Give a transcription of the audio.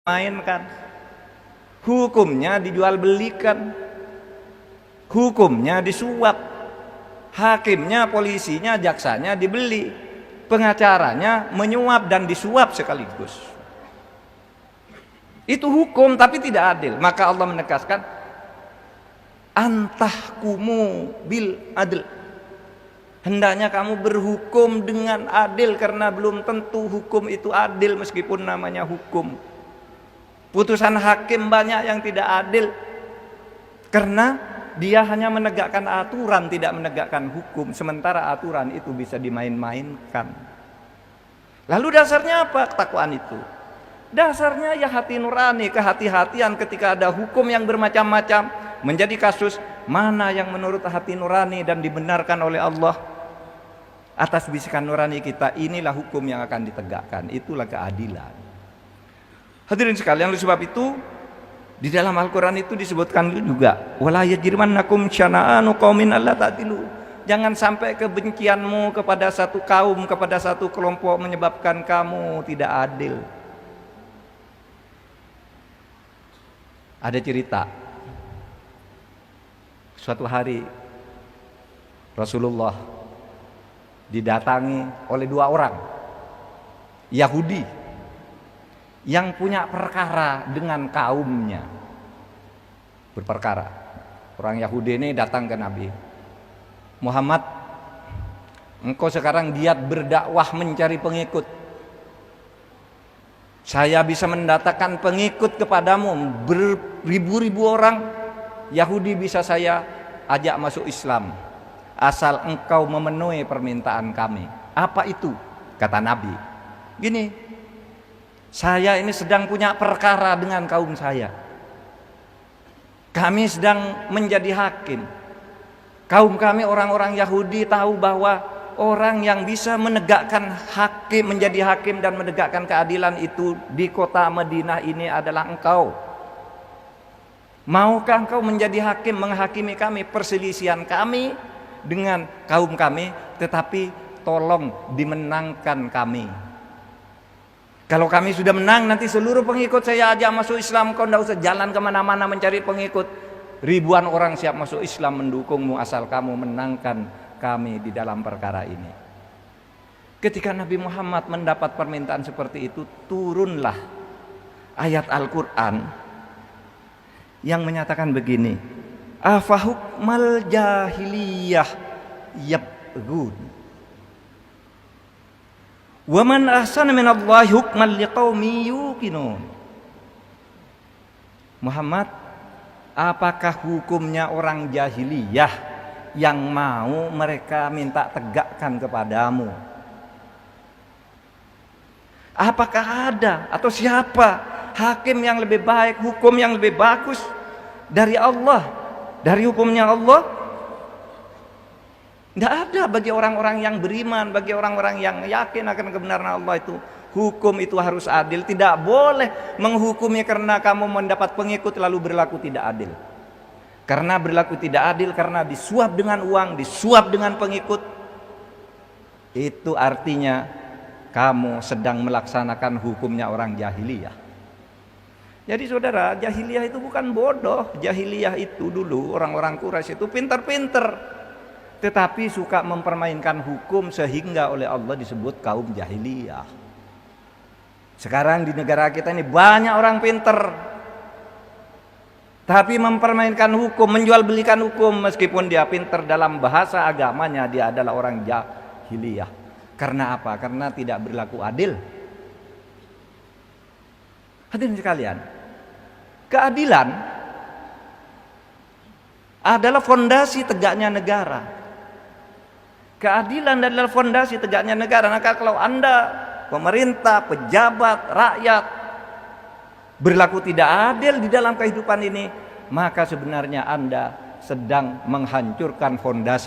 mainkan, hukumnya dijual belikan, hukumnya disuap, hakimnya, polisinya, jaksanya dibeli, pengacaranya menyuap dan disuap sekaligus. Itu hukum tapi tidak adil. Maka Allah menegaskan antahkumu bil adl, hendaknya kamu berhukum dengan adil, karena belum tentu hukum itu adil meskipun namanya hukum. Putusan hakim banyak yang tidak adil karena dia hanya menegakkan aturan, tidak menegakkan hukum, sementara aturan itu bisa dimain-mainkan. Lalu dasarnya apa ketakwaan itu? Dasarnya ya hati nurani, kehati-hatian ketika ada hukum yang bermacam-macam menjadi kasus, mana yang menurut hati nurani dan dibenarkan oleh Allah. Atas bisikan nurani kita, inilah hukum yang akan ditegakkan, itulah keadilan. Hadirin sekalian, oleh sebab itu di dalam Al-Quran itu disebutkan juga, wala yajrimannakum syana'anu qaumin alla ta'dilu, jangan sampai kebencianmu kepada satu kaum, kepada satu kelompok menyebabkan kamu tidak adil. Ada cerita, suatu hari Rasulullah didatangi oleh dua orang Yahudi yang punya perkara dengan kaumnya, berperkara. Orang Yahudi ini datang ke Nabi Muhammad, engkau sekarang giat berdakwah mencari pengikut, saya bisa mendatangkan pengikut kepadamu beribu-ribu orang Yahudi, bisa saya ajak masuk Islam asal engkau memenuhi permintaan kami. Apa itu? Kata Nabi, gini, saya ini sedang punya perkara dengan kaum saya, kami sedang menjadi hakim. Kaum kami orang-orang Yahudi tahu bahwa orang yang bisa menegakkan hakim, menjadi hakim dan menegakkan keadilan itu di kota Madinah ini adalah engkau. Maukah engkau menjadi hakim, menghakimi kami perselisihan kami dengan kaum kami, tetapi tolong dimenangkan kami. Kalau kami sudah menang, nanti seluruh pengikut saya ajak masuk Islam, kau tidak usah jalan kemana-mana mencari pengikut. Ribuan orang siap masuk Islam mendukungmu asal kamu menangkan kami di dalam perkara ini. Ketika Nabi Muhammad mendapat permintaan seperti itu, turunlah ayat Al-Quran yang menyatakan begini, afahukmal jahiliyah yabghun wa man ahsana minallahi hukman liqaumin yuqinun. Muhammad, apakah hukumnya orang jahiliyah yang mau mereka minta tegakkan kepadamu? Apakah ada atau siapa hakim yang lebih baik, hukum yang lebih bagus dari Allah, dari hukumnya Allah? Tidak ada bagi orang-orang yang beriman, bagi orang-orang yang yakin akan kebenaran Allah itu. Hukum itu harus adil. Tidak boleh menghukumi karena kamu mendapat pengikut lalu berlaku tidak adil. Karena berlaku tidak adil, karena disuap dengan uang, disuap dengan pengikut, itu artinya kamu sedang melaksanakan hukumnya orang jahiliyah. Jadi saudara, jahiliyah itu bukan bodoh. Jahiliyah itu dulu orang-orang Quraisy itu pintar-pintar, tetapi suka mempermainkan hukum sehingga oleh Allah disebut kaum jahiliyah. Sekarang di negara kita ini banyak orang pintar, tapi mempermainkan hukum, menjual belikan hukum, meskipun dia pintar dalam bahasa agamanya, dia adalah orang jahiliyah. Karena apa? Karena tidak berlaku adil. Hadirin sekalian, keadilan adalah fondasi tegaknya negara. Keadilan adalah fondasi tegaknya negara. Maka kalau Anda, pemerintah, pejabat, rakyat berlaku tidak adil di dalam kehidupan ini, maka sebenarnya Anda sedang menghancurkan fondasi